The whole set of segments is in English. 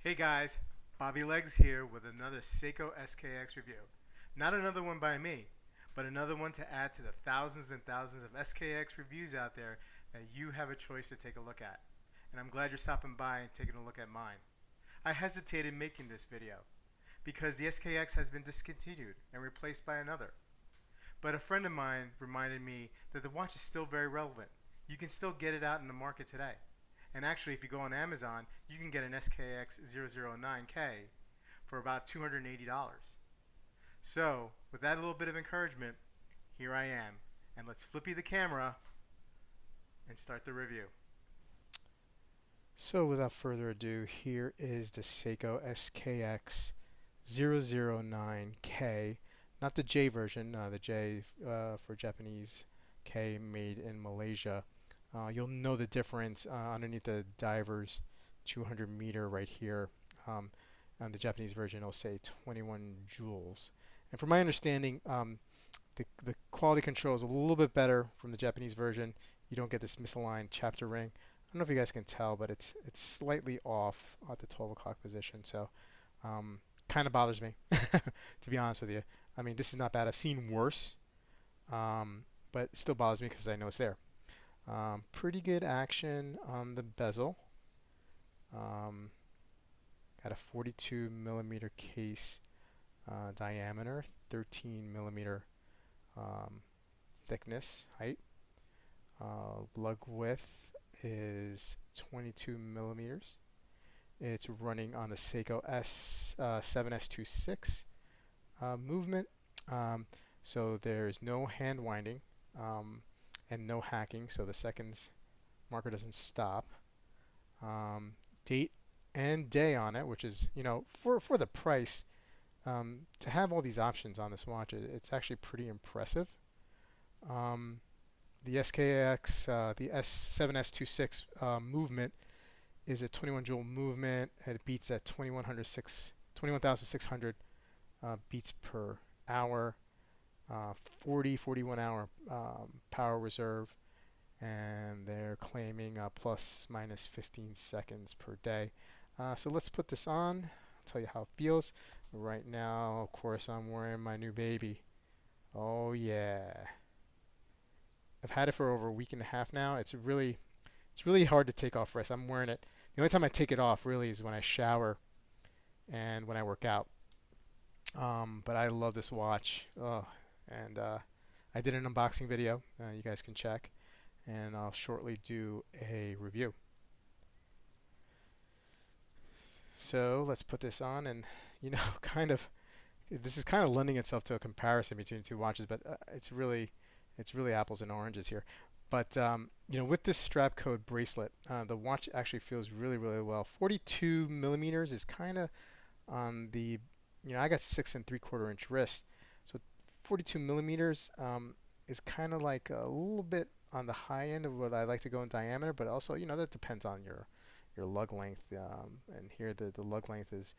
Hey guys, Bobby Legs here with another Seiko SKX review. Not another one by me, but another one to add to the thousands and thousands of SKX reviews out there that you have a choice to take a look at. And I'm glad you're stopping by and taking a look at mine. I hesitated making this video because the SKX has been discontinued and replaced by another. But a friend of mine reminded me that the watch is still very relevant. You can still get it out in the market today. And actually, if you go on Amazon, you can get an SKX 009K for about $280. So, with that little bit of encouragement, here I am. And let's flippy the camera and start the review. So without further ado, here is the Seiko SKX 009K, not the J version, the J for Japanese, K made in Malaysia. You'll know the difference underneath the diver's 200 meter right here. On the Japanese version, it'll say 21 joules. And from my understanding, the quality control is a little bit better from the Japanese version. You don't get this misaligned chapter ring. I don't know if you guys can tell, but it's slightly off at the 12 o'clock position, so kind of bothers me, to be honest with you. I mean, this is not bad. I've seen worse, but it still bothers me because I know it's there. Pretty good action on the bezel. Got a 42 millimeter case diameter, 13 millimeter thickness, height. Lug width is 22 millimeters. It's running on the Seiko S7S26 movement. So there's no hand winding and no hacking, so the seconds marker doesn't stop. Date and day on it, which is, for the price, to have all these options on this watch, it's actually pretty impressive. The SKX, the S7S26 movement is a 21 joule movement, and it beats at 21,600 beats per hour, 41 hour power reserve, and they're claiming plus minus 15 seconds per day. So let's put this on. I'll tell you how it feels. Right now, of course, I'm wearing my new baby. Oh yeah. I've had it for over a week and a half now. It's really hard to take off wrist. I'm wearing it. The only time I take it off really is when I shower and when I work out. But I love this watch. And I did an unboxing video. You guys can check, and I'll shortly do a review. So let's put this on, and this is kind of lending itself to a comparison between the two watches, but it's really apples and oranges here. But with this strap code bracelet, the watch actually feels really well. 42 millimeters is kind of on the, I got 6 3/4 inch wrist, so 42 millimeters is kind of like a little bit on the high end of what I like to go in diameter, but also that depends on your lug length. And here the lug length is,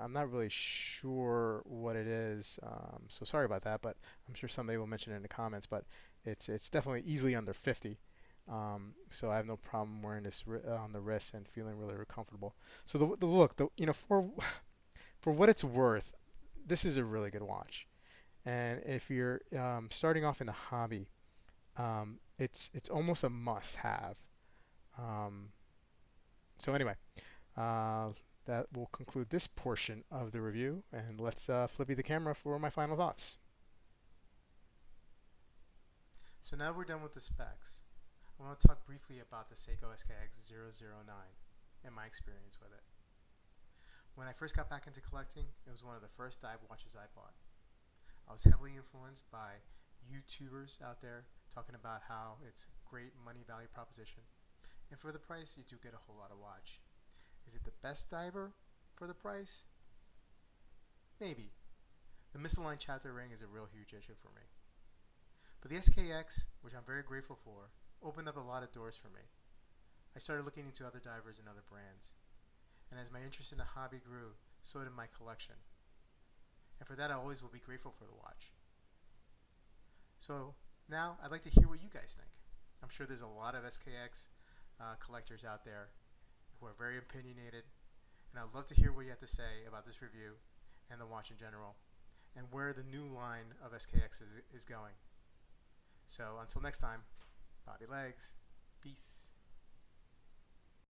I'm not really sure what it is, so sorry about that, but I'm sure somebody will mention it in the comments, but it's definitely easily under 50. So I have no problem wearing this on the wrist and feeling really comfortable. So the look, for what it's worth, this is a really good watch. And if you're starting off in the hobby, it's almost a must-have. So anyway, that will conclude this portion of the review, and let's flippy the camera for my final thoughts. So now we're done with the specs. I want to talk briefly about the Seiko SKX 009 and my experience with it. When I first got back into collecting, it was one of the first dive watches I bought. I was heavily influenced by YouTubers out there talking about how it's great money value proposition, and for the price you do get a whole lot of watch. Is it the best diver for the price? Maybe. The misaligned chapter ring is a real huge issue for me. But the SKX, which I'm very grateful for, opened up a lot of doors for me. I started looking into other divers and other brands. And as my interest in the hobby grew, so did my collection. And for that I always will be grateful for the watch. So now I'd like to hear what you guys think. I'm sure there's a lot of SKX collectors out there who are very opinionated, and I'd love to hear what you have to say about this review and the watch in general, and where the new line of SKX is going. So until next time, Bobby Legs, peace.